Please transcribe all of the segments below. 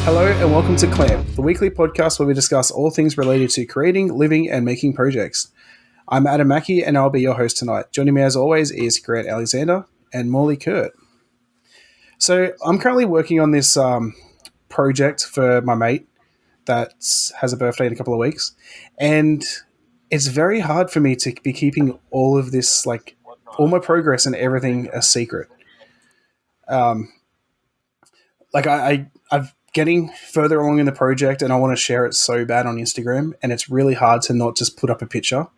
Hello and welcome to Clamp, the weekly podcast where we discuss all things related to creating, living, and making projects. I'm Adam Mackey and I'll be your host tonight. Joining me as always is Grant Alexander and Morley Kurt. So I'm currently working on this project for my mate that has a birthday in a couple of weeks, and it's very hard for me to be keeping all of this, like all my progress and everything, a secret. I've getting further along in the project and I want to share it so bad on Instagram, and it's really hard to not just put up a picture.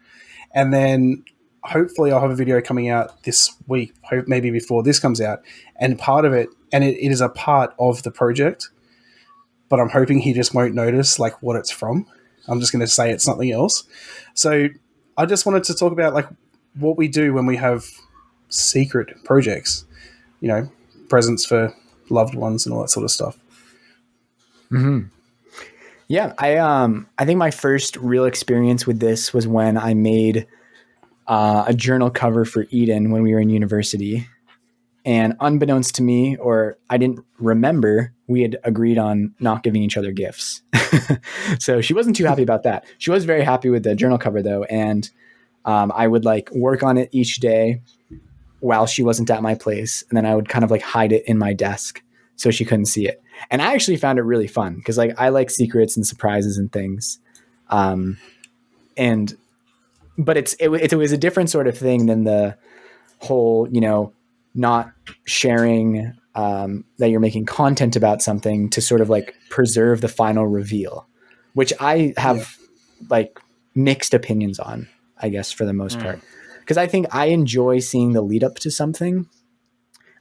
And then hopefully I'll have a video coming out this week, maybe before this comes out, and part of it, and it is a part of the project, but I'm hoping he just won't notice like what it's from. I'm just going to say it's something else. So I just wanted to talk about like what we do when we have secret projects, you know, presents for loved ones and all that sort of stuff. Mm-hmm. Yeah, I think my first real experience with this was when I made a journal cover for Eden when we were in university. And unbeknownst to me, or I didn't remember, we had agreed on not giving each other gifts. So she wasn't too happy about that. She was very happy with the journal cover though. And I would like work on it each day while she wasn't at my place. And then I would kind of like hide it in my desk so she couldn't see it. And I actually found it really fun because like I like secrets and surprises and things. But it was a different sort of thing than the whole, you know, not sharing that you're making content about something to sort of like preserve the final reveal, which I have like mixed opinions on, I guess, for the most part. Because I think I enjoy seeing the lead up to something.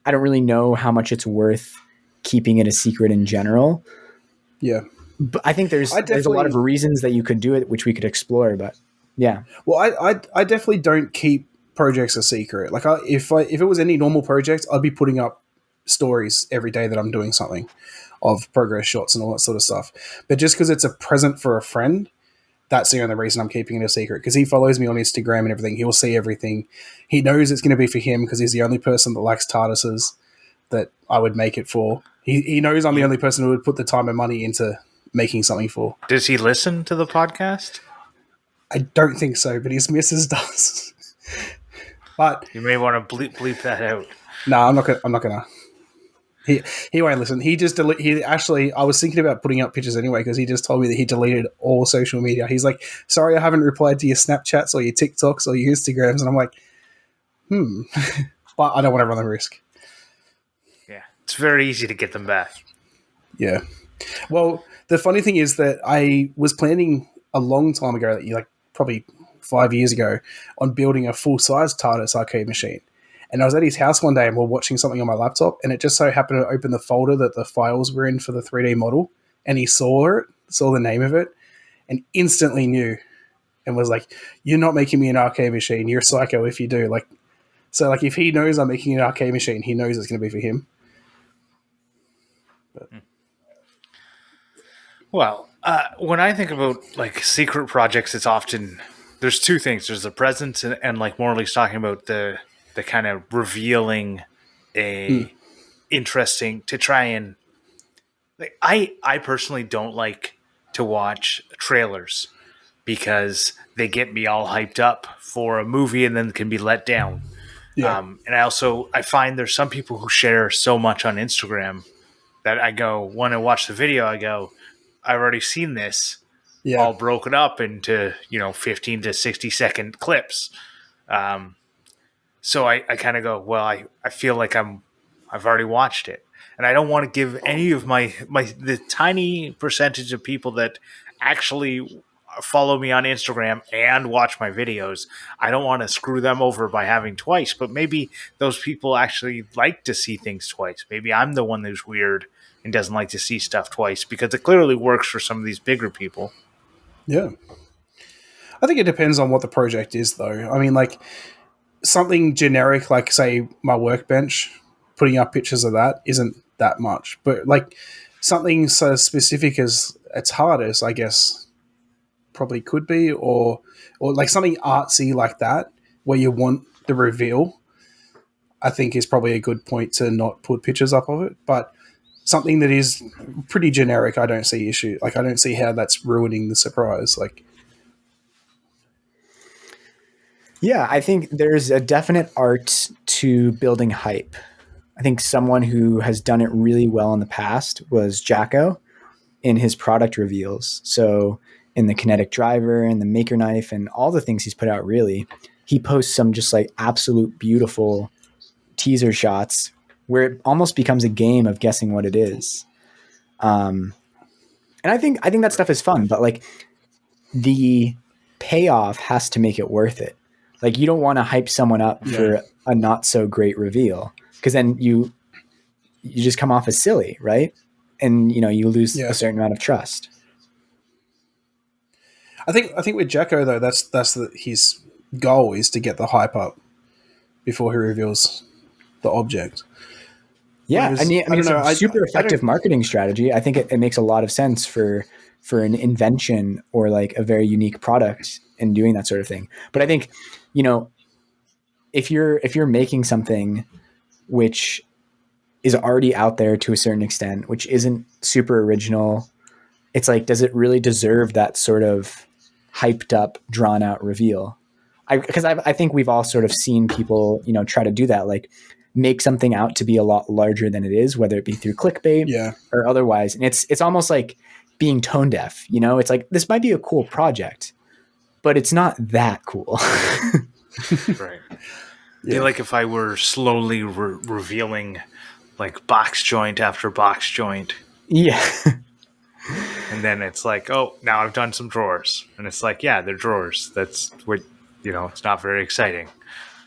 I don't really know how much it's worth keeping it a secret in general. Yeah. But I think there's a lot of reasons that you could do it, which we could explore, but yeah. Well, I definitely don't keep projects a secret. Like if it was any normal project, I'd be putting up stories every day that I'm doing something of progress shots and all that sort of stuff. But just because it's a present for a friend, that's the only reason I'm keeping it a secret, because he follows me on Instagram and everything. He'll see everything. He knows it's going to be for him because he's the only person that likes TARDISes that I would make it for. He knows I'm the only person who would put the time and money into making something for. Does he listen to the podcast? I don't think so, but his missus does. But you may want to bleep that out. No, I'm not gonna. He won't listen. I was thinking about putting up pictures anyway because he just told me that he deleted all social media. He's like, sorry, I haven't replied to your Snapchats or your TikToks or your Instagrams, and I'm like, but I don't want to run the risk. Yeah, it's very easy to get them back. Yeah. Well, the funny thing is that I was planning a long time ago, like probably 5 years ago, on building a full-size TARDIS arcade machine. And I was at his house one day and we're watching something on my laptop, and it just so happened to open the folder that the files were in for the 3D model, and he saw the name of it, and instantly knew and was like, you're not making me an arcade machine. You're a psycho if you do. So if he knows I'm making an arcade machine, he knows it's going to be for him. But. Well, when I think about like secret projects, it's often there's two things. There's the presence and like Morley's talking about the kind of revealing a interesting to try and like, I personally don't like to watch trailers because they get me all hyped up for a movie and then can be let down. Yeah. And I find there's some people who share so much on Instagram that I go, when I watch the video, I go, I've already seen this all broken up into, 15 to 60 second clips. So I kind of go, well, I feel like I've already watched it, and I don't want to give any of the tiny percentage of people that actually follow me on Instagram and watch my videos. I don't want to screw them over by having twice, but maybe those people actually like to see things twice. Maybe I'm the one who's weird and doesn't like to see stuff twice, because it clearly works for some of these bigger people. Yeah. I think it depends on what the project is, though. I mean, like, something generic, like, say, my workbench, putting up pictures of that isn't that much. But, like, something so specific as it's hardest, I guess, probably could be, or like something artsy like that, where you want the reveal, I think is probably a good point to not put pictures up of it. But something that is pretty generic, I don't see issue. Like, I don't see how that's ruining the surprise. Like, Yeah, I think there's a definite art to building hype. I think someone who has done it really well in the past was Jacko in his product reveals. So in the Kinetic Driver and the Maker Knife and all the things he's put out, really, he posts some just like absolute beautiful teaser shots where it almost becomes a game of guessing what it is. And I think that stuff is fun, but like the payoff has to make it worth it. Like you don't want to hype someone up for a not so great reveal, because then you just come off as silly, right? And you lose a certain amount of trust. I think with Jacko though, that's his goal is to get the hype up before he reveals the object. Yeah, Whereas, I mean, it's a super effective marketing strategy. I think it makes a lot of sense for an invention or like a very unique product and doing that sort of thing. But I think, if you're making something which is already out there to a certain extent, which isn't super original, it's like, does it really deserve that sort of hyped up, drawn out reveal? Because I think we've all sort of seen people, try to do that, like make something out to be a lot larger than it is, whether it be through clickbait or otherwise. And it's almost like being tone deaf, it's like, this might be a cool project, but it's not that cool. Right. Yeah. Like if I were slowly revealing like box joint after box joint. Yeah. And then it's like, oh, now I've done some drawers. And it's like, yeah, they're drawers. That's what, it's not very exciting.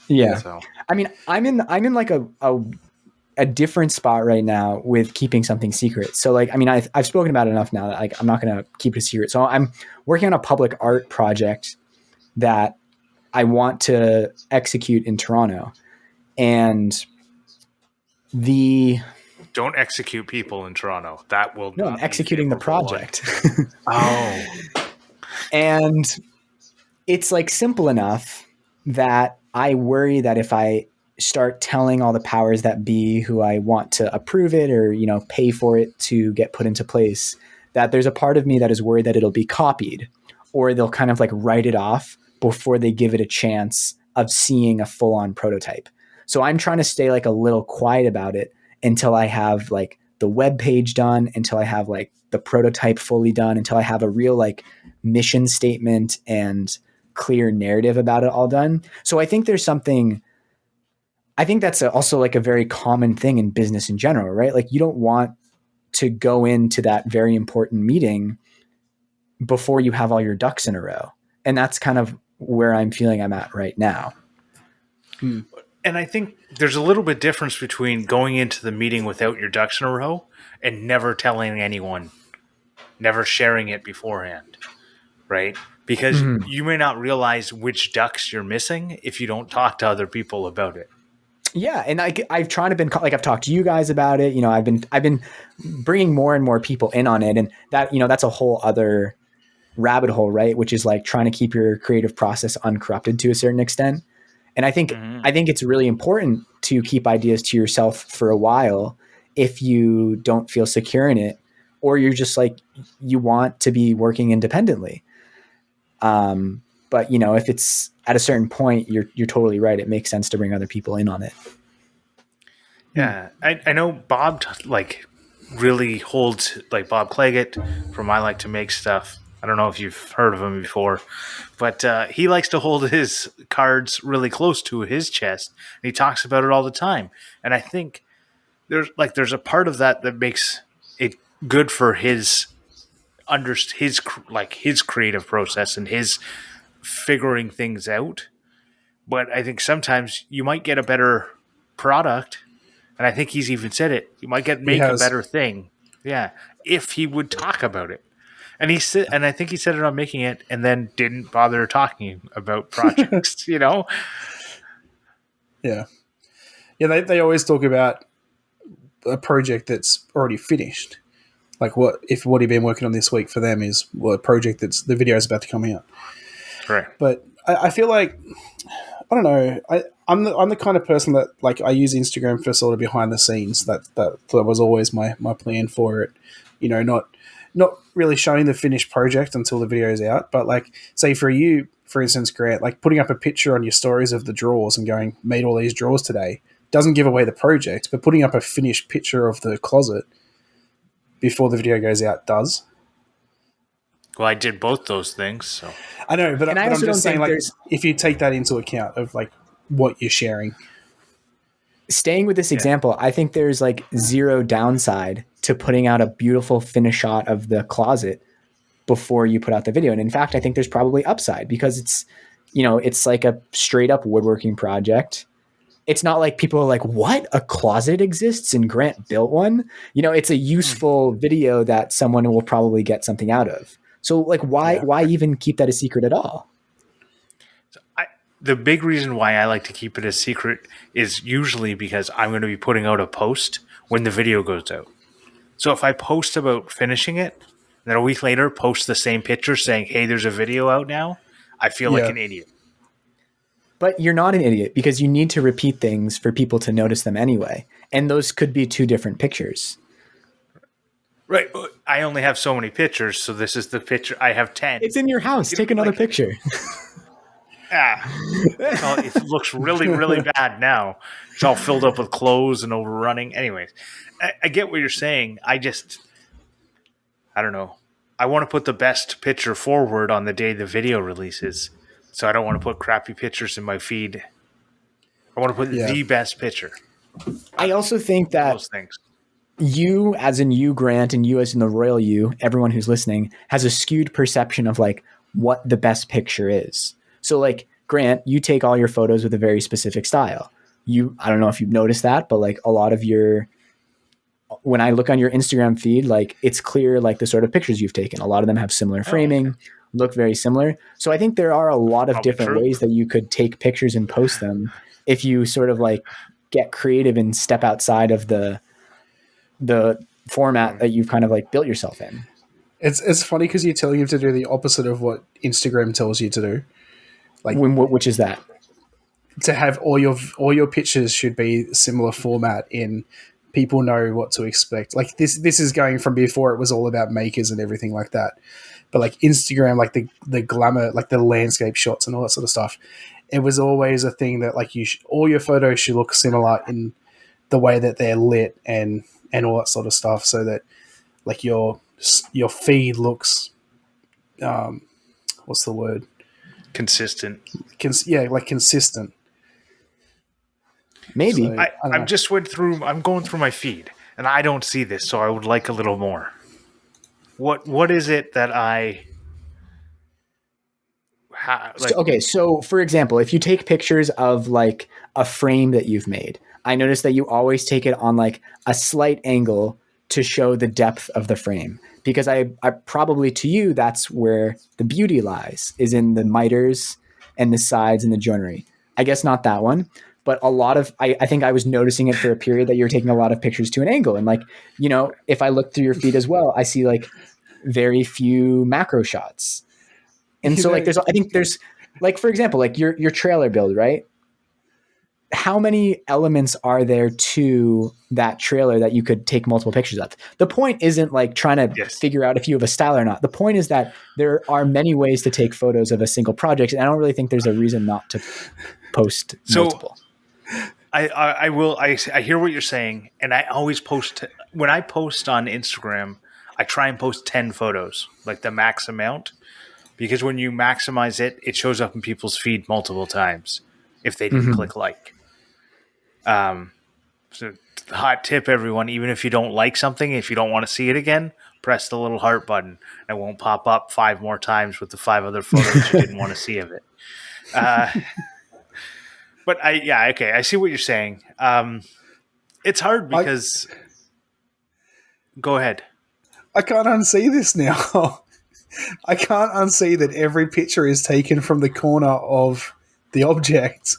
Yeah. So. I mean, I'm in like a different spot right now with keeping something secret. So like, I mean, I've spoken about it enough now that like, I'm not going to keep it a secret. So I'm working on a public art project that I want to execute in Toronto, and don't execute people in Toronto. That will no, I'm executing the project. Oh, and it's like simple enough that I worry that if I start telling all the powers that be who I want to approve it or, pay for it to get put into place, that there's a part of me that is worried that it'll be copied or they'll kind of like write it off before they give it a chance of seeing a full on prototype. So I'm trying to stay like a little quiet about it until I have like the web page done, until I have like the prototype fully done, until I have a real like mission statement and clear narrative about it all done. So I think there's something, I think that's also like a very common thing in business in general, right? Like you don't want to go into that very important meeting before you have all your ducks in a row. And that's kind of where I'm feeling I'm at right now. And I think there's a little bit difference between going into the meeting without your ducks in a row and never telling anyone, never sharing it beforehand, right? Because you may not realize which ducks you're missing if you don't talk to other people about it. Yeah, and I've tried to been like I've talked to you guys about it. I've been bringing more and more people in on it, and that that's a whole other rabbit hole, right? Which is like trying to keep your creative process uncorrupted to a certain extent. And I think it's really important to keep ideas to yourself for a while if you don't feel secure in it, or you're just like you want to be working independently. But if it's at a certain point, you're totally right. It makes sense to bring other people in on it. Yeah, I know Bob like really holds like Bob Claggett from I Like to Make Stuff. I don't know if you've heard of him before, but he likes to hold his cards really close to his chest, and he talks about it all the time. And I think there's a part of that makes it good for his creative process and his figuring things out. But I think sometimes you might get a better product, and I think he's even said it. You might make a better thing, if he would talk about it. And and I think he said it on Making It, and then didn't bother talking about projects. Yeah. They always talk about a project that's already finished. Like what he'd been working on this week for them is a project that's the video is about to come out. Right. But I feel like I don't know. I'm the kind of person that like I use Instagram for sort of behind the scenes. That was always my plan for it. You know, not really showing the finished project until the video is out, but like say for you, for instance, Grant, like putting up a picture on your stories of the drawers and going made all these drawers today doesn't give away the project, but putting up a finished picture of the closet before the video goes out does. Well, I did both those things, so I know, but And I I'm also just don't saying, think like, if you take that into account of like what you're sharing. Staying with this example, I think there's like zero downside to putting out a beautiful finish shot of the closet before you put out the video. And in fact, I think there's probably upside because it's, you know, it's like a straight up woodworking project. It's not like people are like, what? A closet exists and Grant built one? You know, it's a useful video that someone will probably get something out of. So like, why even keep that a secret at all? The big reason why I like to keep it a secret is usually because I'm going to be putting out a post when the video goes out. So if I post about finishing it, and then a week later post the same picture saying, hey, there's a video out now, I feel like an idiot. But you're not an idiot because you need to repeat things for people to notice them anyway. And those could be two different pictures. Right. I only have so many pictures, so this is the picture. I have 10. It's in your house. Take another picture. Well, it looks really, really bad now. It's all filled up with clothes and overrunning. Anyways, I get what you're saying. I don't know. I want to put the best picture forward on the day the video releases. So I don't want to put crappy pictures in my feed. I want to put the best picture. I also think that those things. You, as in you, Grant, and you as in the royal you, everyone who's listening, has a skewed perception of like what the best picture is. So like Grant, you take all your photos with a very specific style. I don't know if you've noticed that, but like a lot of when I look on your Instagram feed, like it's clear like the sort of pictures you've taken. A lot of them have similar framing, look very similar. So I think there are a lot of different ways that you could take pictures and post them if you sort of like get creative and step outside of the format that you've kind of like built yourself in. It's funny because you're telling him to do the opposite of what Instagram tells you to do. Like, which is that? To have all your pictures should be similar format in people know what to expect. Like this is going from before it was all about makers and everything like that. But like Instagram, like the glamour, like the landscape shots and all that sort of stuff, it was always a thing that like all your photos should look similar in the way that they're lit and all that sort of stuff, so that like your feed looks, what's the word? Consistent. Like consistent. Maybe. So, I'm going through my feed and I don't see this, so I would like a little more. What is it that I okay, so for example, if you take pictures of like a frame that you've made, I noticed that you always take it on like a slight angle to show the depth of the frame, because I probably to you, that's where the beauty lies, is in the miters and the sides and the joinery. I guess not that one, but a lot of, I think I was noticing it for a period that you're taking a lot of pictures to an angle. And like, you know, if I look through your feed as well, I see like very few macro shots. And so like, I think there's like, for example, like your trailer build, right? How many elements are there to that trailer that you could take multiple pictures of? The point isn't like trying to figure out if you have a style or not. The point is that there are many ways to take photos of a single project. And I don't really think there's a reason not to post multiple. I hear what you're saying. And I always post, when I post on Instagram, I try and post 10 photos, like the max amount, because when you maximize it, it shows up in people's feed multiple times if they didn't click like. So hot tip, everyone, even if you don't like something, if you don't want to see it again, press the little heart button. It won't pop up 5 more times with the 5 other photos you didn't want to see of it. But I see what you're saying. It's hard because go ahead. I can't unsee this now. I can't unsee that every picture is taken from the corner of the object.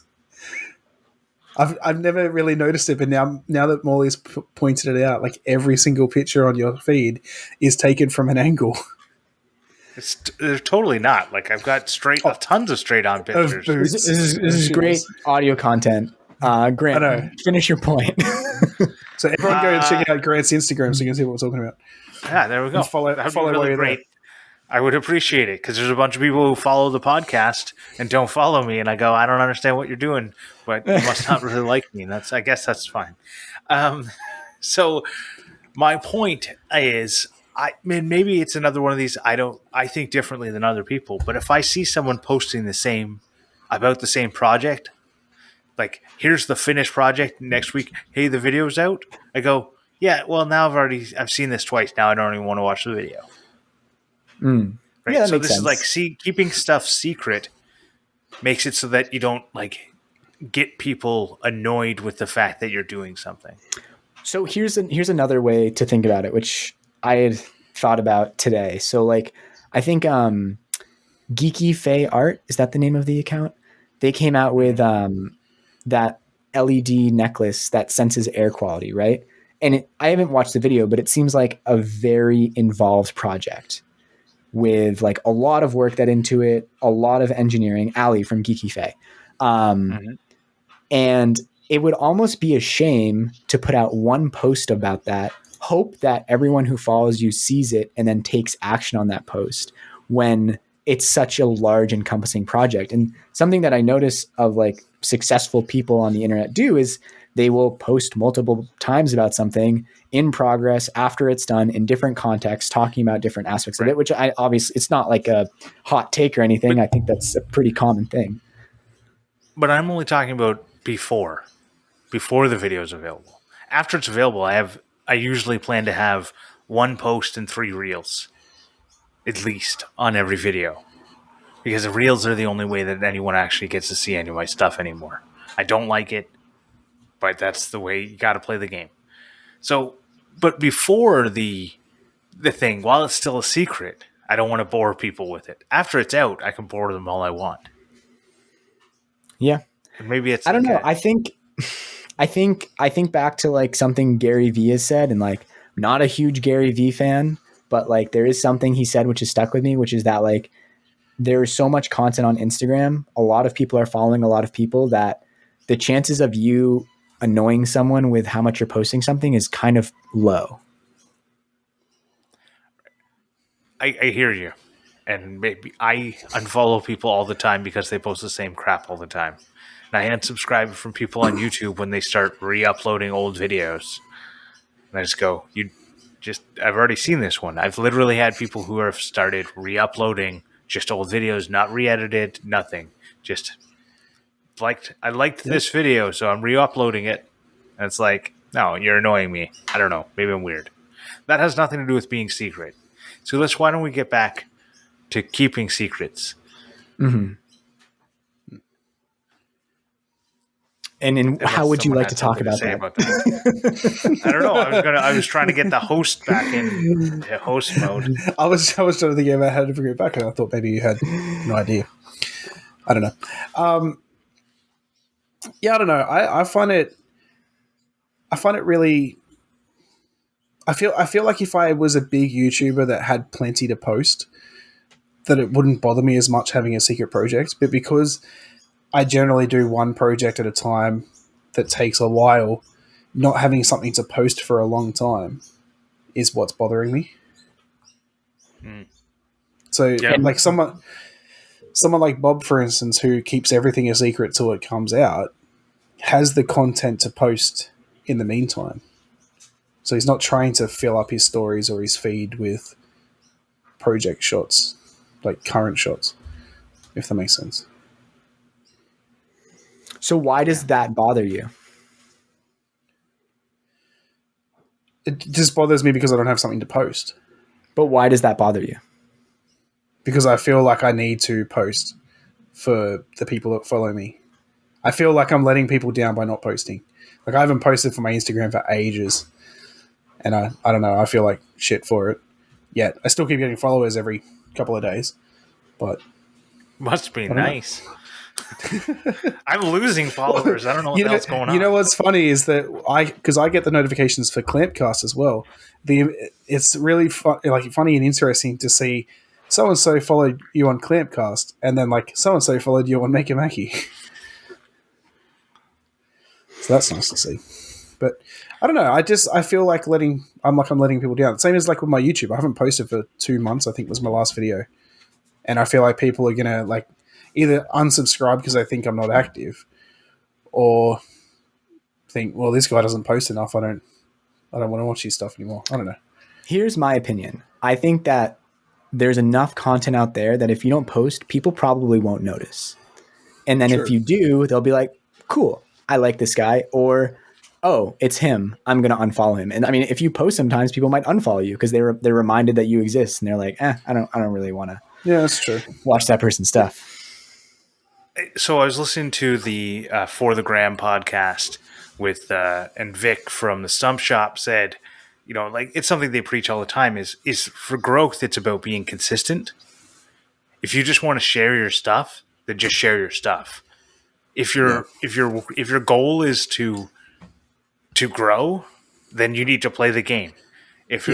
I've never really noticed it, but now that Morley's pointed it out, like every single picture on your feed is taken from an angle. They're totally not. Like I've got tons of straight on pictures. boots. This is great audio content. Grant, I know. finish your point. So everyone go and check out Grant's Instagram so you can see what we're talking about. Yeah, there we go. And follow That'd follow be really while you're great. there. I would appreciate it because there's a bunch of people who follow the podcast and don't follow me, and I go, I don't understand what you're doing, but you must not really like me. And I guess that's fine. So my point is, maybe it's another one of these. I think differently than other people, but if I see someone posting about the same project, like here's the finished project next week, hey, the video's out, I go, yeah, well now I've seen this twice. Now I don't even want to watch the video. Right? Yeah, that so makes this sense. is like keeping stuff secret makes it so that you don't like get people annoyed with the fact that you're doing something. So here's another way to think about it, which I had thought about today. So like I think Geeky Faye Art, is that the name of the account? They came out with that LED necklace that senses air quality, right? And I haven't watched the video, but it seems like a very involved project with like a lot of work that into it, a lot of engineering. Ali from Geeky Faye. And it would almost be a shame to put out one post about that, hope that everyone who follows you sees it and then takes action on that post when it's such a large encompassing project. And something that I notice of like successful people on the internet do is they will post multiple times about something in progress after it's done in different contexts, talking about different aspects of it, which I obviously it's not like a hot take or anything. I think that's a pretty common thing. But I'm only talking about before the video is available. After it's available, I usually plan to have one post and 3 reels, at least, on every video. Because the reels are the only way that anyone actually gets to see any of my stuff anymore. I don't like it, but that's the way you got to play the game. So, but before the thing, while it's still a secret, I don't want to bore people with it. After it's out, I can bore them all I want. Yeah. And maybe it's I don't know. I think back to like something Gary Vee has said, and like I'm not a huge Gary Vee fan, but like there is something he said which has stuck with me, which is that like there's so much content on Instagram. A lot of people are following a lot of people that the chances of you annoying someone with how much you're posting something is kind of low. I hear you. And maybe I unfollow people all the time because they post the same crap all the time. And I unsubscribe from people on YouTube when they start re-uploading old videos. And I just go, I've already seen this one. I've literally had people who have started re-uploading just old videos, not re-edited, nothing. Just I liked this video, so I'm re-uploading it. And it's like, no, you're annoying me. I don't know. Maybe I'm weird. That has nothing to do with being secret. So why don't we get back to keeping secrets? Mm-hmm. And how would you like to talk about that? I don't know. I was trying to get the host back in host mode. I was trying to think about how to bring it back, and I thought maybe you had no idea. I don't know. Yeah, I don't know. I find it really. I feel like if I was a big YouTuber that had plenty to post, that it wouldn't bother me as much having a secret project. But because I generally do one project at a time that takes a while, not having something to post for a long time is what's bothering me. So like someone like Bob, for instance, who keeps everything a secret till it comes out, has the content to post in the meantime. So he's not trying to fill up his stories or his feed with project shots, like current shots, if that makes sense. So why does that bother you? It just bothers me because I don't have something to post. But why does that bother you? Because I feel like I need to post for the people that follow me. I feel like I'm letting people down by not posting. Like I haven't posted for my Instagram for ages. And I don't know, I feel like shit for it. Yet I still keep getting followers every couple of days. But must be nice. I'm losing followers. I don't know what else going on. You know what's funny is that because I get the notifications for Clampcast as well. It's really funny and interesting to see so and so followed you on Clampcast, and then like so and so followed you on Make a Mackie. So that's nice to see. But I don't know. I feel like I'm letting people down. Same as like with my YouTube. I haven't posted for 2 months. I think was my last video, and I feel like people are gonna like either unsubscribe because they think I'm not active, or think, well, this guy doesn't post enough. I don't want to watch his stuff anymore. I don't know. Here's my opinion. I think that there's enough content out there that if you don't post, people probably won't notice. And then if you do, they'll be like, cool, I like this guy, or oh, it's him, I'm going to unfollow him. And I mean, if you post sometimes, people might unfollow you because they're reminded that you exist, and they're like, I don't really want to that's true. watch that person's stuff. So I was listening to the For the Gram podcast with and Vic from the Stump Shop said, you know, like it's something they preach all the time is for growth, it's about being consistent. If you just want to share your stuff, then just share your stuff. If your goal is to grow, then you need to play the game. If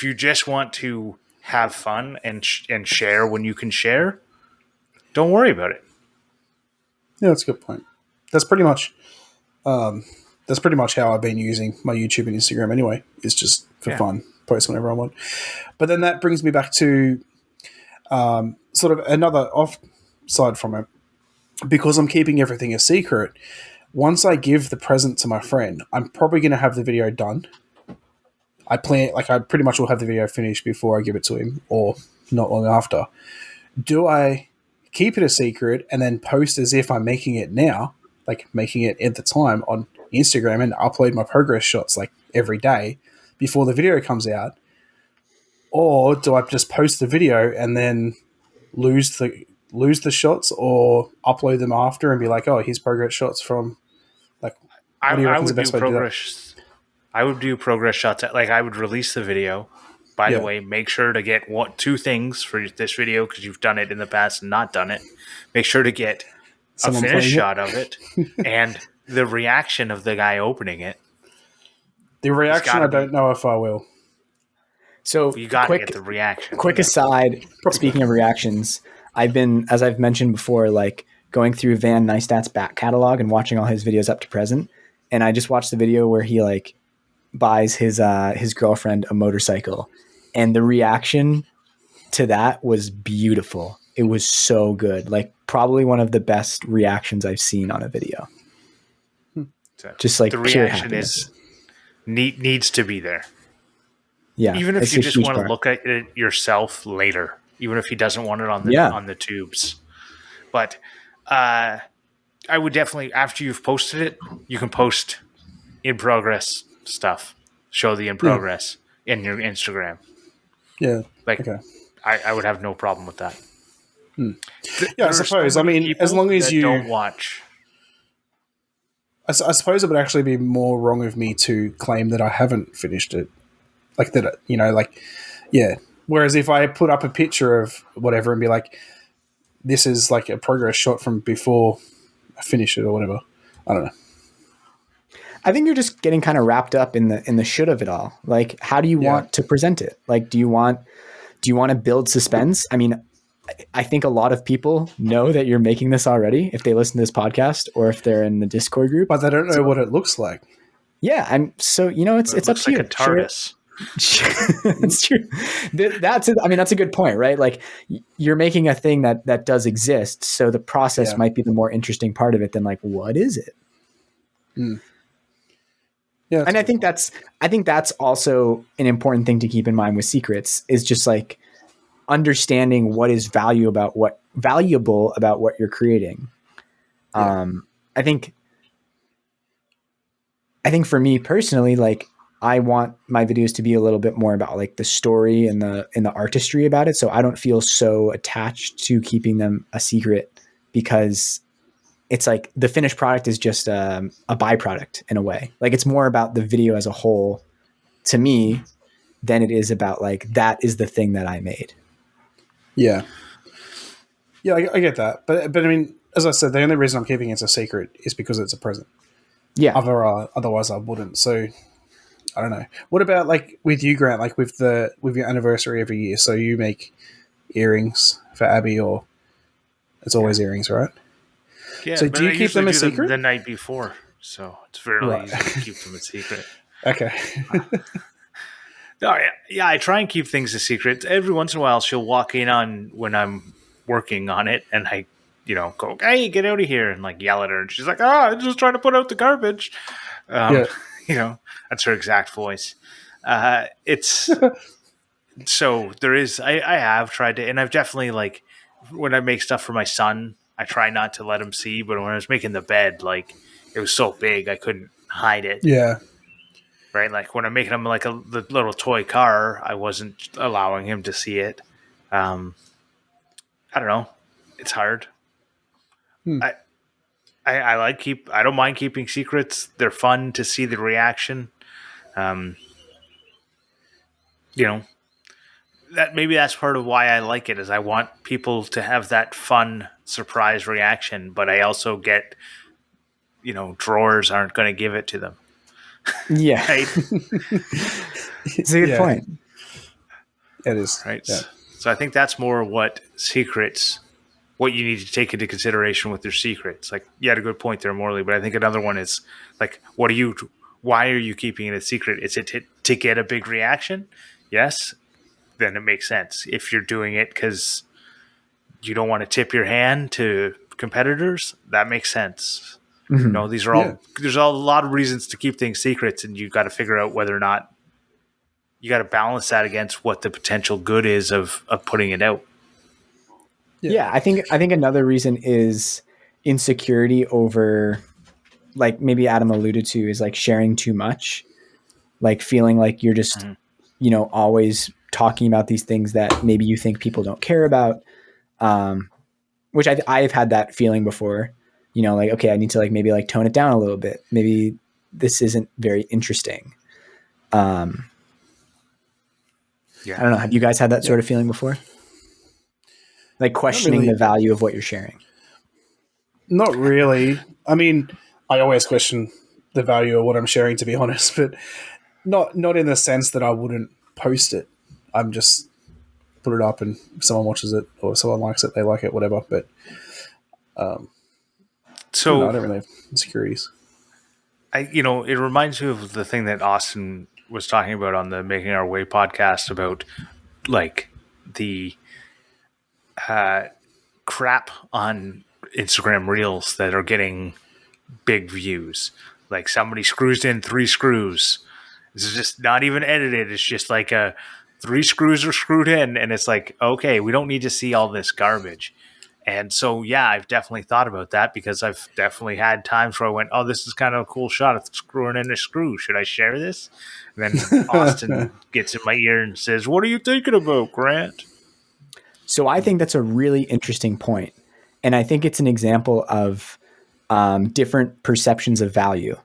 you just want to have fun and share when you can share, don't worry about it. Yeah, that's a good point. That's pretty much how I've been using my YouTube and Instagram anyway. It's just for fun, post whenever I want. But then that brings me back to sort of another offside from it. Because I'm keeping everything a secret, once I give the present to my friend, I'm probably going to have the video done. I pretty much will have the video finished before I give it to him, or not long after. Do I keep it a secret and then post as if I'm making it now, like making it at the time on Instagram, and upload my progress shots like every day before the video comes out? Or do I just post the video and then lose the shots, or upload them after and be like, oh, here's progress shots from like, what do you reckon is the best way to do that? I would do progress shots. Like I would release the video. By the way, make sure to get two things for this video because you've done it in the past and not done it. Make sure to get a finished shot of it and the reaction of the guy opening it. The reaction, I don't know if I will. So you got to get the reaction. Quick aside, speaking of reactions, I've been, as I've mentioned before, like going through Van Neistat's back catalog and watching all his videos up to present. And I just watched the video where he like buys his girlfriend a motorcycle, and the reaction to that was beautiful. It was so good. Like probably one of the best reactions I've seen on a video. Just like the reaction needs to be there. Yeah. Even if you just want to look at it yourself later, even if he doesn't want it on the tubes. But I would definitely, after you've posted it, you can post in progress stuff. Show the in progress in your Instagram. Yeah. I would have no problem with that. I suppose. I mean, as long as you don't watch. I suppose it would actually be more wrong of me to claim that I haven't finished it. Like that, you know, like, yeah. Whereas if I put up a picture of whatever and be like, this is like a progress shot from before I finish it or whatever. I don't know. I think you're just getting kind of wrapped up in the should of it all. Like, how do you want to present it? Like, do you want to build suspense? I mean, I think a lot of people know that you're making this already if they listen to this podcast or if they're in the Discord group. But they don't know what it looks like. Yeah, so you know, it's up to you. It looks like a TARDIS. It's true. That's a good point, right? Like you're making a thing that does exist, so the process might be the more interesting part of it than like what is it. Yeah, and I think that's also an important thing to keep in mind with secrets is just like understanding what is valuable about what you're creating. I think for me personally, like I want my videos to be a little bit more about like the story and the artistry about it. So I don't feel so attached to keeping them a secret because it's like the finished product is just a byproduct in a way. Like it's more about the video as a whole to me than it is about like, that is the thing that I made. Yeah. Yeah, I get that. But I mean, as I said, the only reason I'm keeping it a secret is because it's a present. Yeah. Otherwise I wouldn't. So I don't know. What about like with you, Grant, like with your anniversary every year? So you make earrings for Abby, or it's always earrings, right? Yeah, So but do I you keep usually them a do them secret? the night before, so it's fairly Right. easy to keep them a secret. Okay. No, yeah, I try and keep things a secret. Every once in a while, she'll walk in on when I'm working on it, and I, go, "Hey, get out of here!" and like yell at her, and she's like, I'm just trying to put out the garbage." Um, Yeah. that's her exact voice. It's so there is. I have tried to, and I've definitely like when I make stuff for my son, I try not to let him see. But when I was making the bed, like it was so big, I couldn't hide it. Yeah. Right, like when I'm making him like the little toy car, I wasn't allowing him to see it. Um, I don't know. It's hard. Hmm. I like keep. I don't mind keeping secrets. They're fun to see the reaction. Um, you know that maybe that's part of why I like it is I want people to have that fun surprise reaction, but I also get drawers aren't going to give it to them, Yeah, right? it's a good Yeah. point. It is. Right. Yeah. So I think that's more what you need to take into consideration with your secrets. Like you had a good point there, Morley, but I think another one is like, why are you keeping it a secret? Is it to get a big reaction? Yes. Then it makes sense. If you're doing it because you don't want to tip your hand to competitors, that makes sense. Mhm. These are Yeah. there's a lot of reasons to keep things secrets, and you got to figure out whether or not you got to balance that against what the potential good is of putting it out. Yeah, I think another reason is insecurity over, like maybe Adam alluded to, is like sharing too much, like feeling like you're just always talking about these things that maybe you think people don't care about, which I've had that feeling before, like, okay, I need to like maybe like tone it down a little bit, maybe this isn't very interesting. Yeah. I don't know, have you guys had that sort of feeling before, like questioning really. the value of what you're sharing? Not really. I mean, I always question the value of what I'm sharing, to be honest, but not in the sense that I wouldn't post it. I'm just put it up, and if someone watches it or if someone likes it, they like it, whatever. But I don't know. I So don't really have insecurities. it reminds me of the thing that Austin was talking about on the Making Our Way podcast about like the crap on Instagram Reels that are getting big views. Like somebody screws in 3 screws. This is just not even edited. It's just like 3 screws are screwed in, and it's like, okay, we don't need to see all this garbage. And so, yeah, I've definitely thought about that because I've definitely had times where I went, oh, this is kind of a cool shot of screwing in a screw. Should I share this? And then Austin gets in my ear and says, what are you thinking about, Grant? So I think that's a really interesting point. And I think it's an example of different perceptions of value.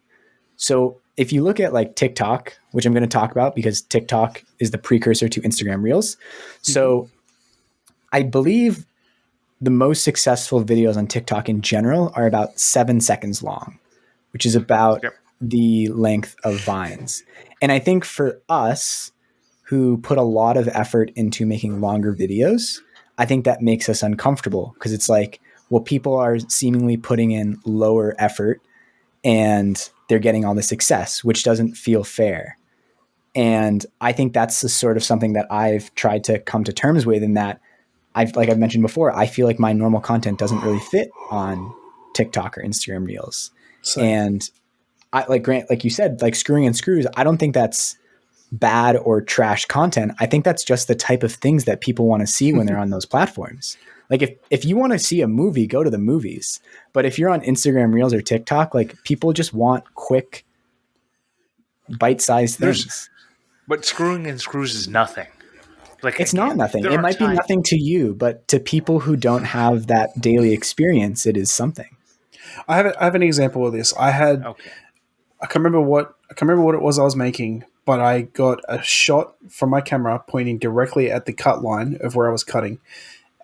So if you look at like TikTok, which I'm going to talk about because TikTok is the precursor to Instagram Reels. So I believe the most successful videos on TikTok in general are about 7 seconds long, which is about the length of Vines. And I think for us who put a lot of effort into making longer videos, I think that makes us uncomfortable because it's like, well, people are seemingly putting in lower effort and they're getting all the success, which doesn't feel fair. And I think that's the sort of something that I've tried to come to terms with, in that I've mentioned before, I feel like my normal content doesn't really fit on TikTok or Instagram Reels. Same. And I, like Grant, like you said, like screwing in screws, I don't think that's bad or trash content. I think that's just the type of things that people want to see when they're on those platforms. Like if you want to see a movie, go to the movies. But if you're on Instagram Reels or TikTok, like people just want quick, bite-sized things. But screwing in screws is nothing. Like it's not nothing. It might be nothing to you, but to people who don't have that daily experience, it is something. I have an example of this. I can't remember what it was I was making, but I got a shot from my camera pointing directly at the cut line of where I was cutting,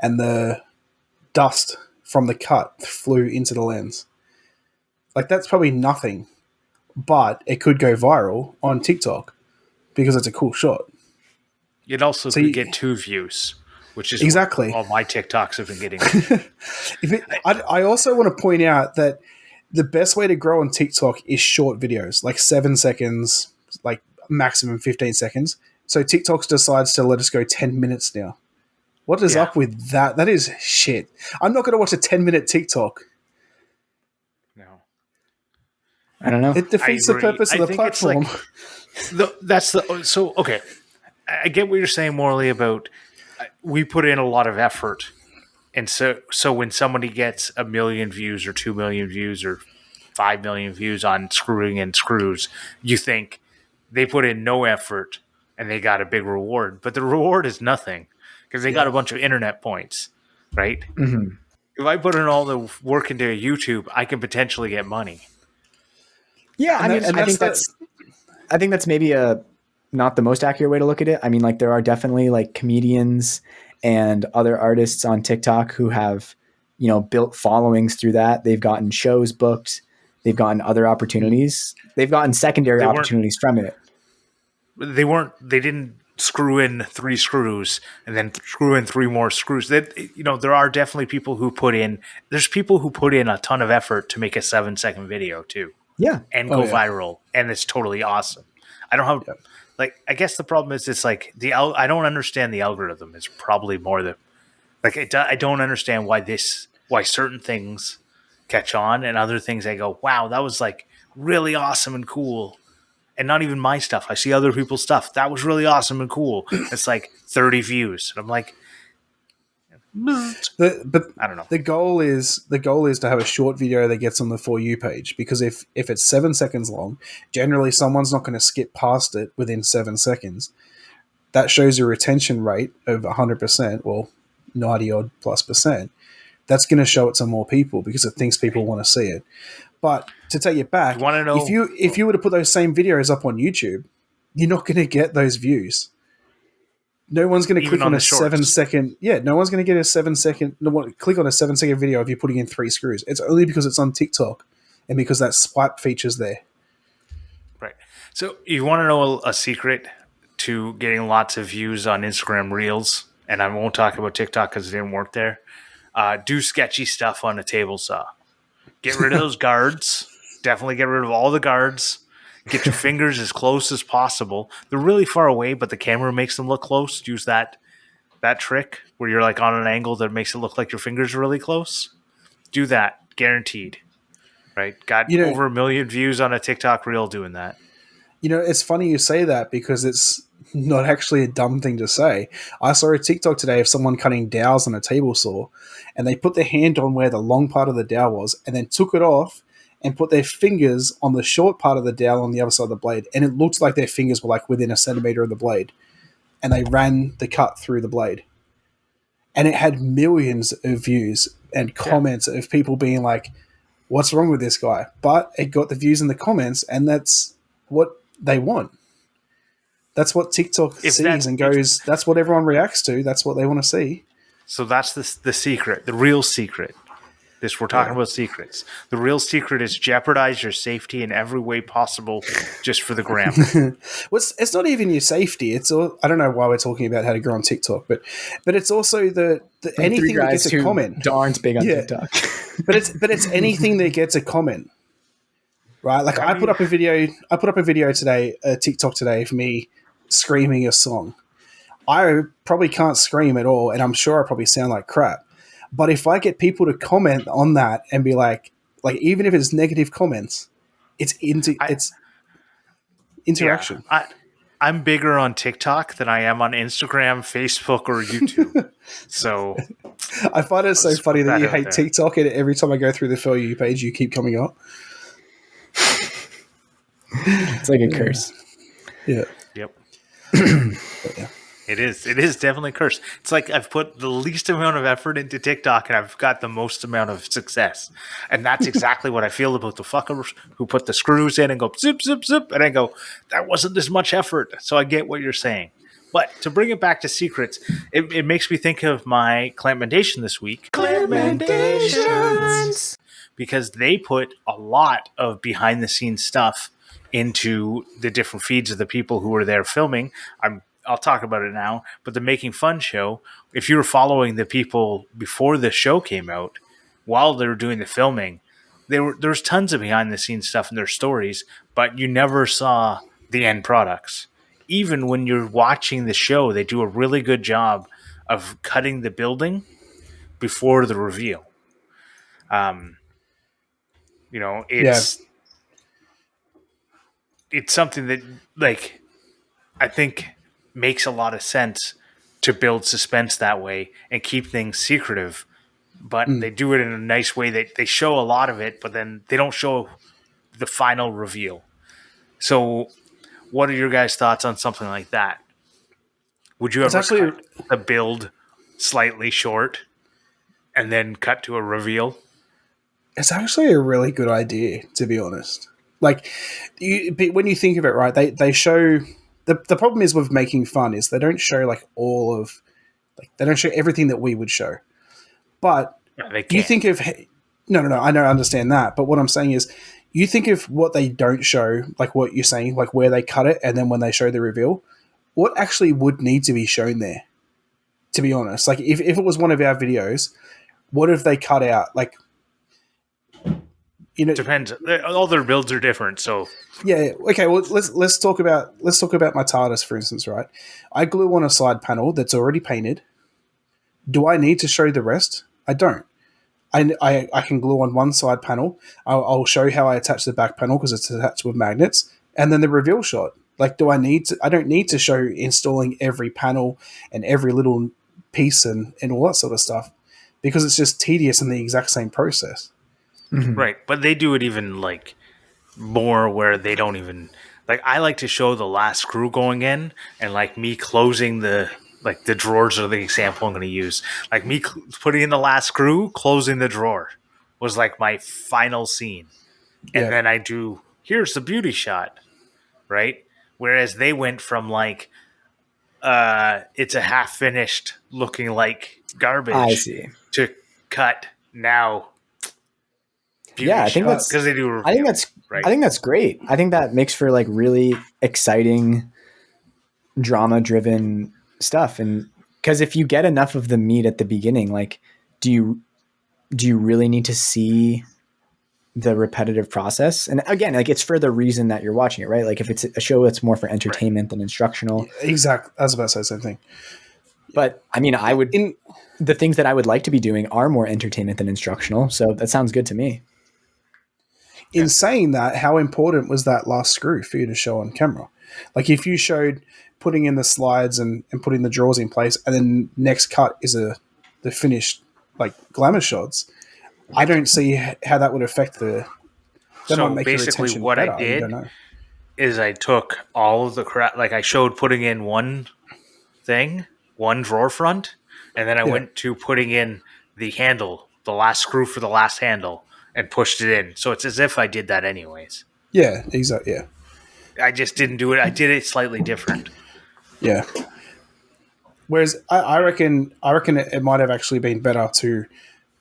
and the dust from the cut flew into the lens. Like, that's probably nothing, but it could go viral on TikTok because it's a cool shot. It also could get 2 views. which is exactly what all my TikToks have been getting. I also want to point out that the best way to grow on TikTok is short videos, like 7 seconds, like maximum 15 seconds. So TikTok decides to let us go 10 minutes now. What is up with that? That is shit. I'm not going to watch a 10-minute TikTok. No. I don't know. It defeats the purpose of the platform. Okay. I get what you're saying, Morley, about we put in a lot of effort. And so when somebody gets 1 million views or 2 million views or 5 million views on Screwing in Screws, you think they put in no effort and they got a big reward. But the reward is nothing because they got a bunch of internet points, right? Mm-hmm. If I put in all the work into YouTube, I can potentially get money. Yeah, I think that's maybe not the most accurate way to look at it. I mean, like there are definitely like comedians and other artists on TikTok who have, built followings through that. They've gotten shows booked. They've gotten other opportunities. They've gotten secondary opportunities from it. They didn't screw in 3 screws and then screw in 3 more screws. There are definitely people who there's people who put in a ton of effort to make a 7-second video too. Yeah. And go viral. And it's totally awesome. I don't have I guess the problem is it's like I don't understand the algorithm. It's probably more the I don't understand why certain things catch on and other things I go, wow, that was like really awesome and cool. And not even my stuff. I see other people's stuff. That was really awesome and cool. It's like 30 views. And I'm like, but I don't know. The goal is to have a short video that gets on the For You page, because if it's 7 seconds long, generally someone's not going to skip past it within 7 seconds. That shows a retention rate of 100%, well, 90 odd plus percent. That's going to show it to more people because it thinks people want to see it. But to take it back, if you were to put those same videos up on YouTube, you're not going to get those views. No one's going to click on a 7 second. Yeah, no one's going to get a 7 second. Click on a 7 second video if you're putting in 3 screws. It's only because it's on TikTok and because that swipe feature's there. Right. So you want to know a secret to getting lots of views on Instagram Reels? And I won't talk about TikTok because it didn't work there. Do sketchy stuff on a table saw. Get rid of those guards. Definitely get rid of all the guards. Get your fingers as close as possible. They're really far away, but the camera makes them look close. Use that trick where you're like on an angle that makes it look like your fingers are really close. Do that. Guaranteed. Right? Got over 1 million views on a TikTok reel doing that. It's funny you say that because it's not actually a dumb thing to say. I saw a TikTok today of someone cutting dowels on a table saw, and they put their hand on where the long part of the dowel was and then took it off and put their fingers on the short part of the dowel on the other side of the blade. And it looked like their fingers were like within a centimeter of the blade. And they ran the cut through the blade. And it had millions of views and comments of people being like, what's wrong with this guy? But it got the views in the comments, and that's what they want. That's what TikTok sees and goes, that's what everyone reacts to. That's what they want to see. So that's the secret, the real secret. We're talking about secrets. The real secret is jeopardize your safety in every way possible just for the gram. Well, it's not even your safety. It's all, I don't know why we're talking about how to grow on TikTok, but it's also the anything that gets a comment. Aren't big on TikTok. but it's anything that gets a comment. Right? Like I put up a video today, a TikTok today of me screaming a song. I probably can't scream at all, and I'm sure I probably sound like crap. But if I get people to comment on that and be like even if it's negative comments, it's interaction. Yeah, I'm bigger on TikTok than I am on Instagram, Facebook, or YouTube. So I find it so funny that you hate TikTok, and every time I go through the For You page, you keep coming up. It's like a curse. Yeah. Yep. Yeah. It is definitely a curse. It's like I've put the least amount of effort into TikTok and I've got the most amount of success. And that's exactly what I feel about the fuckers who put the screws in and go zip, zip, zip. And I go, that wasn't as much effort. So I get what you're saying. But to bring it back to secrets, it makes me think of my Clampmendation this week. Clampmendations! Because they put a lot of behind the scenes stuff into the different feeds of the people who were there filming. I'll talk about it now, but the Making Fun show, if you were following the people before the show came out, while they were doing the filming, there's tons of behind the scenes stuff in their stories, but you never saw the end products. Even when you're watching the show, they do a really good job of cutting the building before the reveal. You know, Yeah. it's something that, like, I think makes a lot of sense to build suspense that way and keep things secretive. But they do it in a nice way. They show a lot of it, but then they don't show the final reveal. So, what are your guys' thoughts on something like that? Would you It's ever actually cut a build slightly short and then cut to a reveal? it's actually a really good idea, to be honest. Like, when you think of it, right? They show the problem is with Making Fun is they don't show like all of they don't show everything that we would show. But Yeah, they you can't. think of no, I know, I understand that. But what I'm saying is, you think of what they don't show, like what you're saying, like where they cut it, and then when they show the reveal, what actually would need to be shown there? To be honest, like if it was one of our videos, what if they cut out like Depends. All their builds are different, so Yeah. Okay. Well, let's talk about my TARDIS, for instance. Right. I glue on a side panel that's already painted. Do I need to show the rest? I don't. I can glue on one side panel. I'll show how I attach the back panel because it's attached with magnets, and then the reveal shot. Like, do I need to? I don't need to show installing every panel and every little piece and all that sort of stuff because it's just tedious in the exact same process. right. But they do it even like more where they don't even like. I like to show the last screw going in and like me closing the drawers are the example I'm going to use. Like me putting in the last screw, closing the drawer was like my final scene, and Yeah. then I do here's the beauty shot, right? Whereas they went from like it's a half finished looking like I garbage see. to cut now. Beauty Yeah, I think shot, that's because they do a I think reveal, that's right. I think that's great. I think that makes for like really exciting drama driven stuff. And because if you get enough of the meat at the beginning, like do you really need to see the repetitive process? And again, like it's for the reason that you're watching it, right? Like if it's a show that's more for entertainment than instructional. Exactly. I was about to say the same thing. But I mean, the things that I would like to be doing are more entertainment than instructional. So that sounds good to me. In saying that, how important was that last screw for you to show on camera? Like if you showed putting in the slides and putting the drawers in place, and then next cut is the finished like glamour shots, I don't see how that would affect That So might make your basically, retention what better. I You don't did know. is I took all of the crap, like I showed putting in one thing, one drawer front, and then I Yeah. went to putting in the handle, the last screw for the last handle, and pushed it in. So it's as if I did that anyways. Yeah. Exactly. Yeah. I just didn't do it. I did it slightly different. Yeah. Whereas I reckon it might have actually been better to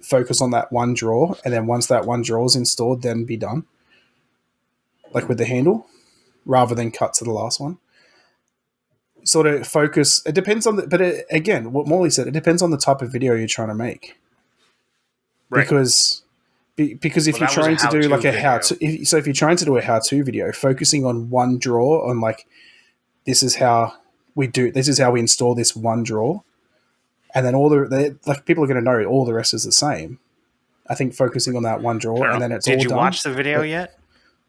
focus on that one drawer, and then once that one drawer is installed, then be done. Like with the handle, rather than cut to the last one. Sort of focus. It depends on again, what Morley said, it depends on the type of video you're trying to make. Right. Because if you're that was a trying to do how-to like a video. how-to, if you're trying to do a how-to video, focusing on one drawer, on like this is how we install this one drawer, and then like people are going to know all the rest is the same. I think focusing on that one I drawer don't and know. then it's Did all you done. watch the video But yet?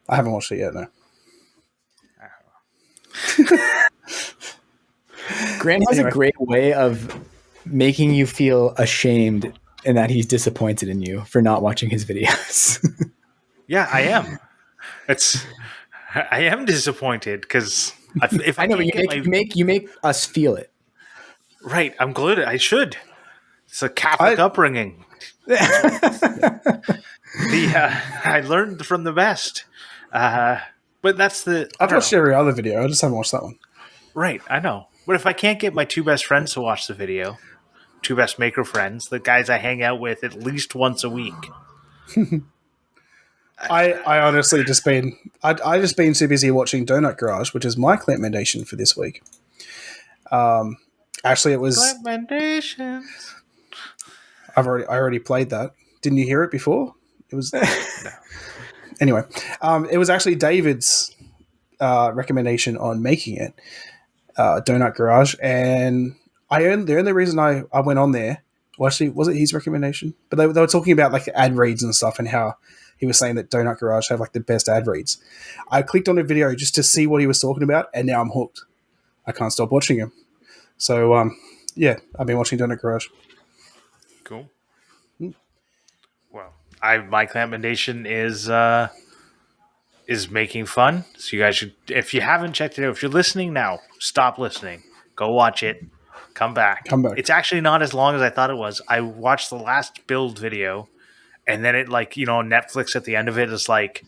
I haven't watched it yet. No. Grant has Anyway. a great way of making you feel ashamed and that he's disappointed in you for not watching his videos. Yeah, I am. I am disappointed because if I know, but can't you make us feel it. right, I'm glad I should. It's a Catholic upbringing. I learned from the best. But that's I've watched every other video. I just haven't watched that one. right. I know. But if I can't get my two best friends to watch the video, two best maker friends, the guys I hang out with at least once a week. I honestly just been too busy watching Donut Garage, which is my Clampmendation for this week. Actually, it was. Clampmendations. I already played that. Didn't you hear it before? It was No. anyway. It was actually David's recommendation on making it, Donut Garage, and the only reason I went on there. Well, actually, was it his recommendation? But they were talking about like ad reads and stuff, and how he was saying that Donut Garage have like the best ad reads. I clicked on a video just to see what he was talking about, and now I'm hooked. I can't stop watching him. So, yeah, I've been watching Donut Garage. Cool. Well, my Clampmendation is making fun. So you guys should, if you haven't checked it out, if you're listening now, stop listening. Go watch it. Come back. It's actually not as long as I thought it was. I watched the last build video, and then it Netflix at the end of it is like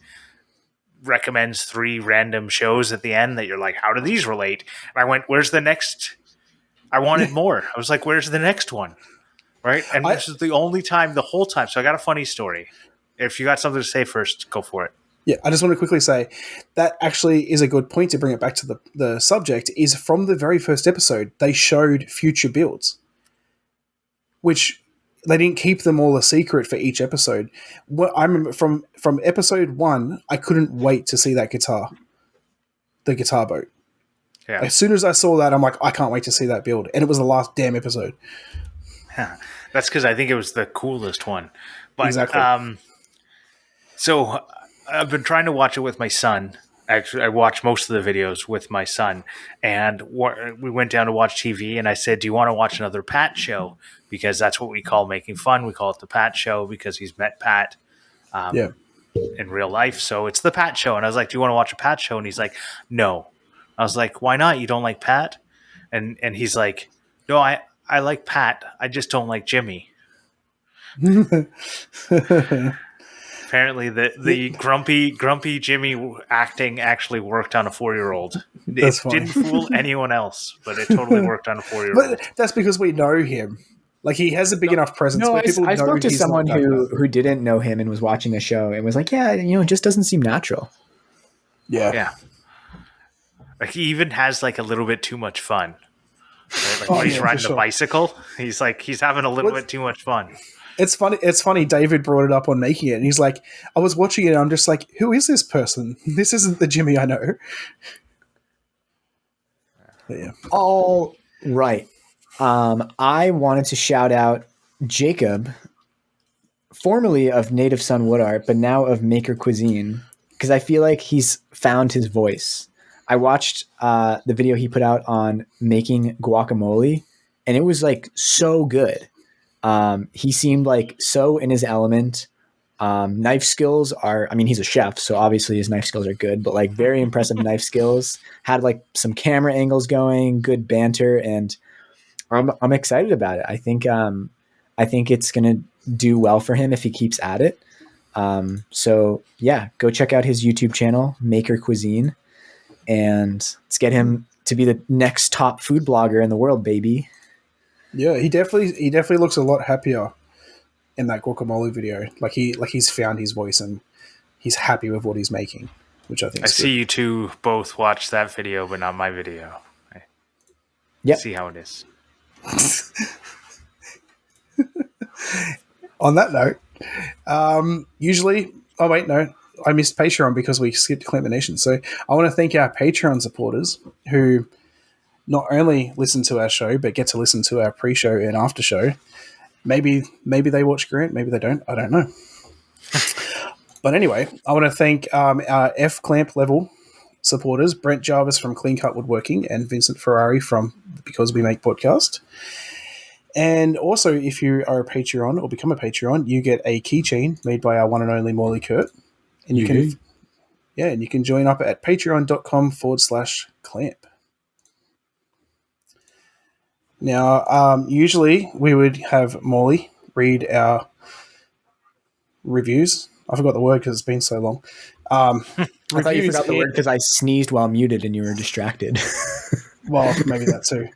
recommends 3 random shows at the end that you're like, how do these relate? And I went, where's the next? I wanted more. I was like, where's the next one? Right? And this is the only time, the whole time. So I got a funny story. If you got something to say first, go for it. Yeah, I just want to quickly say that actually is a good point to bring it back to the subject, is from the very first episode, they showed future builds, which they didn't keep them all a secret for each episode. What I remember from episode 1, I couldn't wait to see that the guitar boat. Yeah. As soon as I saw that, I'm like, I can't wait to see that build. And it was the last damn episode. That's because I think it was the coolest one. But, exactly. So I've been trying to watch it with my son. Actually, I watched most of the videos with my son, and we went down to watch TV, and I said, do you want to watch another Pat show? Because that's what we call making fun. We call it the Pat show because he's met Pat in real life. So it's the Pat show. And I was like, do you want to watch a Pat show? And he's like, no. I was like, why not? You don't like Pat? And he's like, no, I like Pat. I just don't like Jimmy. Apparently, the grumpy Jimmy acting actually worked on a 4-year-old. It didn't fool anyone else, but it totally worked on a 4-year-old. But that's because we know him. Like, he has a big enough presence. No, where people I know spoke to he's someone not who didn't know him and was watching the show and was like, yeah, it just doesn't seem natural. Yeah. Like, he even has like a little bit too much fun. Right? Like when he's riding the bicycle, he's having a little bit too much fun. It's funny. David brought it up on making it, and he's like, I was watching it, and I'm just like, who is this person? This isn't the Jimmy I know. But yeah. All right. I wanted to shout out Jacob, formerly of Native Son Wood Art, but now of Maker Cuisine, because I feel like he's found his voice. I watched the video he put out on making guacamole, and it was like so good. He seemed like so in his element. Knife skills he's a chef, so obviously his knife skills are good, but like very impressive knife skills. Had like some camera angles going, good banter, and I'm excited about it. I think it's gonna do well for him if he keeps at it. So yeah, go check out his YouTube channel, Maker Cuisine, and let's get him to be the next top food blogger in the world, baby. Yeah, he definitely looks a lot happier in that guacamole video. Like he's found his voice and he's happy with what he's making, which I think is good. See you two both watch that video, but not my video. Yeah, see how it is. On that note, usually, I missed Patreon because we skipped Clampmendations. So I want to thank our Patreon supporters who not only listen to our show, but get to listen to our pre-show and after show. Maybe they watch Grant, maybe they don't. I don't know. But anyway, I want to thank our F Clamp level supporters, Brent Jarvis from Clean Cut Woodworking and Vincent Ferrari from Because We Make Podcast. And also, if you are a Patreon or become a Patreon, you get a keychain made by our one and only Morley Kurt. And you can join up at patreon.com/clamp. Now, usually we would have Morley read our reviews. I forgot the word because it's been so long. I thought you forgot the word because I sneezed while muted and you were distracted. Well, maybe that too.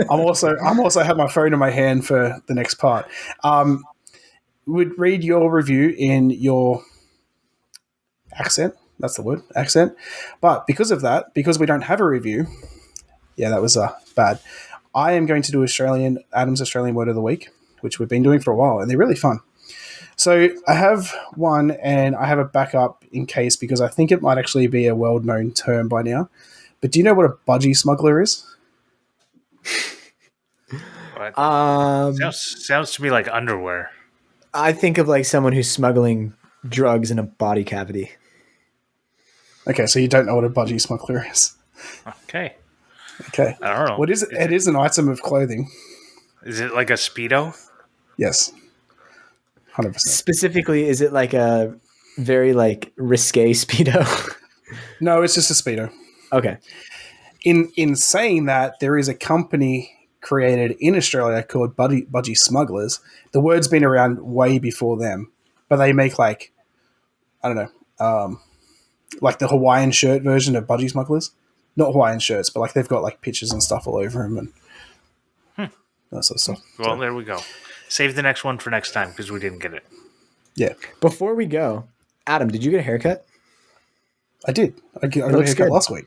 I'm also have my phone in my hand for the next part. Would read your review in your accent. That's the word, accent. But because we don't have a review, yeah, that was bad. I am going to do Adam's Australian Word of the Week, which we've been doing for a while, and they're really fun. So I have one, and I have a backup in case, because I think it might actually be a well-known term by now. But do you know what a budgie smuggler is? But Um, sounds to me like underwear. I think of like someone who's smuggling drugs in a body cavity. Okay, so you don't know what a budgie smuggler is. Okay. Okay. I don't know. What is it? It is an item of clothing. Is it like a Speedo? Yes. 100%. Specifically, is it like a very like risque Speedo? No, it's just a Speedo. Okay. In saying that, there is a company created in Australia called Budgie Smugglers. The word's been around way before them, but they make like, I don't know, like the Hawaiian shirt version of Budgie Smugglers. Not Hawaiian shirts, but like they've got like pictures and stuff all over them and that sort of stuff. Well, there we go. Save the next one for next time because we didn't get it. Yeah, Before we go, Adam, did you get a haircut? I did. I got a looks haircut good. last week.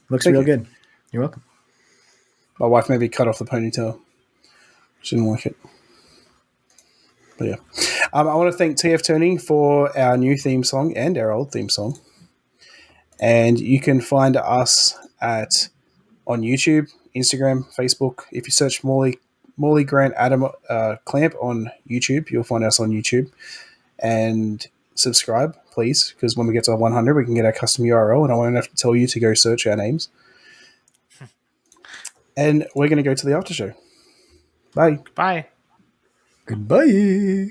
Looks Thank real you. good. You're welcome. My wife made me cut off the ponytail. She didn't like it. But yeah. I want to thank TF Turning for our new theme song and our old theme song. And you can find us on YouTube, Instagram, Facebook. If you search Morley Grant Adam Clamp on YouTube, you'll find us on YouTube. And subscribe, please, because when we get to 100, we can get our custom URL, and I won't have to tell you to go search our names. And we're going to go to the after show. Bye. Bye. Goodbye.